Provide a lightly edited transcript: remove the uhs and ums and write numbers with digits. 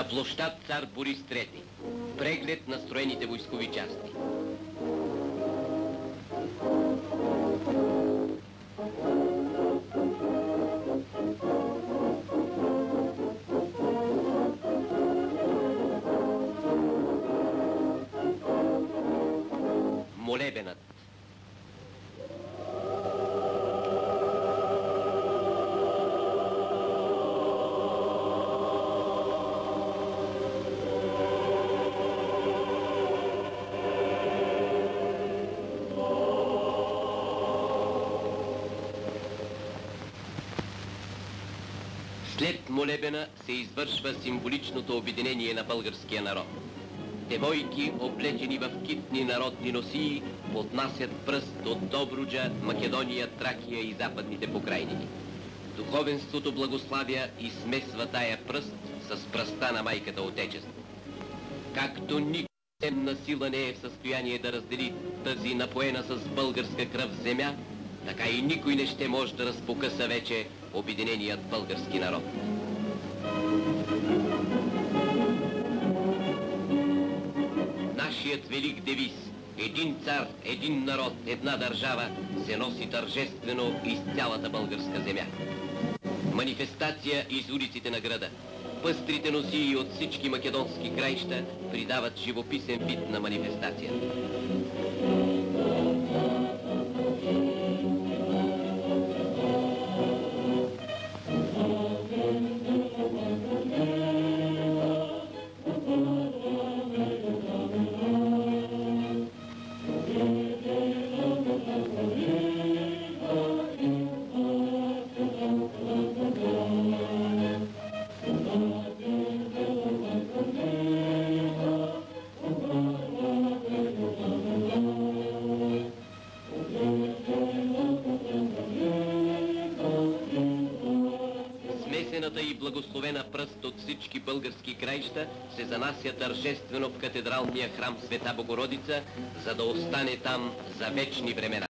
На площад Цар Борис III. Преглед на строените войскови части. Молебенът. След молебена се извършва символичното обединение на българския народ. Девойки, облечени в китни народни носии, поднасят пръст от Добруджа, Македония, Тракия и западните покрайнини. Духовенството благославя и смесва тая пръст с пръста на майката Отечество. Както никой земна сила не е в състояние да раздели тази напоена с българска кръв земя, така и никой не ще може да разпокъса вече обединеният български народ. Нашият велик девиз «Един цар, един народ, една държава» се носи тържествено из цялата българска земя. Манифестация из улиците на града. Пъстрите носии от всички македонски краища придават живописен вид на манифестацията. Смесената и благословена пръст от всички български краища се занася тържествено в катедралния храм Света Богородица, за да остане там за вечни времена.